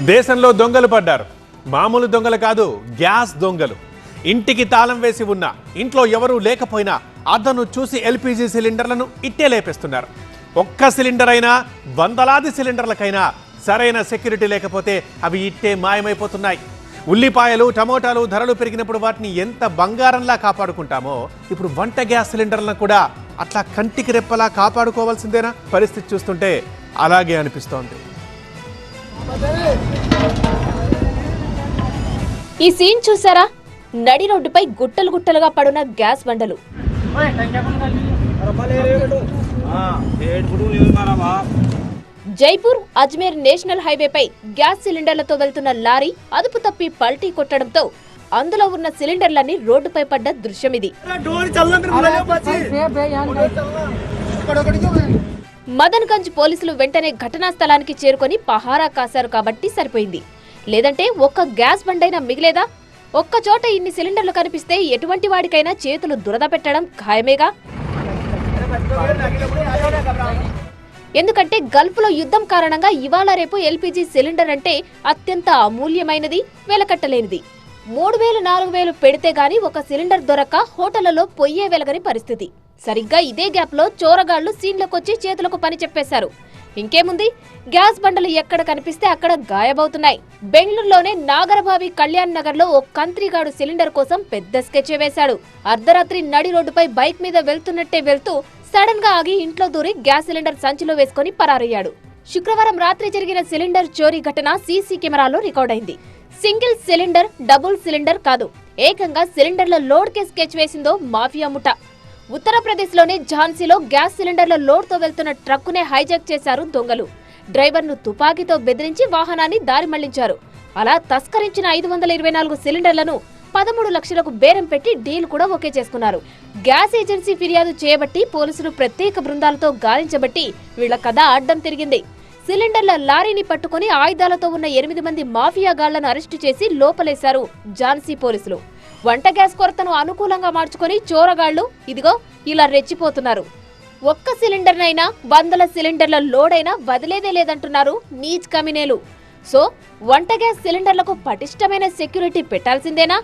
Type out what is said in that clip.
దేశంలో దొంగలు పడ్డారు. మామూలు దొంగలు కాదు, గ్యాస్ దొంగలు. ఇంటికి తాళం వేసి ఉన్న, ఇంట్లో ఎవరూ లేకపోయినా అదను చూసి ఎల్పిజి సిలిండర్లను ఇట్టే లేపేస్తున్నారు. ఒక్క సిలిండర్ అయినా వందలాది సిలిండర్లకైనా సరైన సెక్యూరిటీ లేకపోతే అవి ఇట్టే మాయమైపోతున్నాయి. ఉల్లిపాయలు, టమోటాలు ధరలు పెరిగినప్పుడు వాటిని ఎంత బంగారంలా కాపాడుకుంటామో ఇప్పుడు వంట గ్యాస్ సిలిండర్లను కూడా అట్లా కంటికి రెప్పలా కాపాడుకోవాల్సిందేనా? పరిస్థితి చూస్తుంటే అలాగే అనిపిస్తోంది. ఈ సీన్ చూసారా? నడి రోడ్డుపై గుట్టలు గుట్టలుగా పడున్న గ్యాస్ బండలు. జైపూర్ అజ్మేర్ నేషనల్ హైవేపై గ్యాస్ సిలిండర్లతో వెళ్తున్న లారీ అదుపు తప్పి పల్టీ కొట్టడంతో అందులో ఉన్న సిలిండర్లన్నీ రోడ్డుపై పడ్డ దృశ్యం ఇది. మదన్గంజ్ పోలీసులు వెంటనే ఘటనా స్థలానికి చేరుకొని పహారా కాశారు కాబట్టి సరిపోయింది. లేదంటే ఒక్క గ్యాస్ బండైనా మిగిలేదా? ఒక్క చోట ఇన్ని సిలిండర్లు కనిపిస్తే ఎటువంటి వాడికైనా చేతులు దురద పెట్టడం ఖాయమేగా. ఎందుకంటే గల్ఫ్లో యుద్ధం కారణంగా ఇవాళ రేపు ఎల్పిజి సిలిండర్ అంటే అత్యంత అమూల్యమైనది, వెలకట్టలేనిది. 3000 4000 పెడితే గాని ఒక సిలిండర్ దొరక్క హోటళ్లలో పొయ్యే వెలగని పరిస్థితి. సరిగ్గా ఇదే గ్యాప్ లో చోరగాళ్లు సీన్లోకొచ్చి చేతులకు పని చెప్పేశారు. ఇంకేముంది, గ్యాస్ బండలు ఎక్కడ కనిపిస్తే అక్కడ గాయబవుతున్నాయి. బెంగళూరులోనే నాగరభావి కళ్యాణ్ నగర్ లో ఓ కంత్రిగాడు సిలిండర్ కోసం పెద్ద స్కెచ్ వేశాడు. అర్ధరాత్రి నడి రోడ్డుపై బైక్ మీద వెళ్తున్నట్టే వెళ్తూ సడన్ గా ఆగి ఇంట్లో దూరి గ్యాస్ సిలిండర్ సంచిలో వేసుకుని పరారయ్యాడు. శుక్రవారం రాత్రి జరిగిన సిలిండర్ చోరీ ఘటన సీసీ కెమెరాలో రికార్డైంది. సింగిల్ సిలిండర్, డబుల్ సిలిండర్ కాదు, ఏకంగా సిలిండర్ల లోడ్ కే స్కెచ్ వేసిందో మాఫియా ముఠ. ఉత్తరప్రదేశ్లోని ఝాన్సీలో గ్యాస్ సిలిండర్ల లోడ్తో వెళ్తున్న ట్రక్కునే హైజాక్ చేశారు దొంగలు. డ్రైవర్ను తుపాకీతో బెదిరించి వాహనాన్ని దారి మళ్లించారు. అలా తస్కరించిన 524 సిలిండర్లను 13 లక్షలకు బేరం పెట్టి డీల్ కూడా ఓకే చేసుకున్నారు. గ్యాస్ ఏజెన్సీ ఫిర్యాదు చేయబట్టి పోలీసులు ప్రత్యేక బృందాలతో గాలించబట్టి వీళ్ల కథ అడ్డం తిరిగింది. సిలిండర్ల లారీని పట్టుకుని ఆయుధాలతో ఉన్న 8 మంది మాఫియా గాళ్లను అరెస్టు చేసి లోపలేశారు ఝాన్సీ పోలీసులు. వంట గ్యాస్ కొరతను అనుకూలంగా మార్చుకొని చోరగాళ్లు ఇదిగో ఇలా రెచ్చిపోతున్నారు. ఒక్క సిలిండర్నైనా 100 సిలిండర్ల లోడైనా వదిలేదే లేదంటున్నారు నీచ్ కమినేలు. సో వంట గ్యాస్ సిలిండర్లకు పటిష్టమైన సెక్యూరిటీ పెట్టాల్సిందేనా?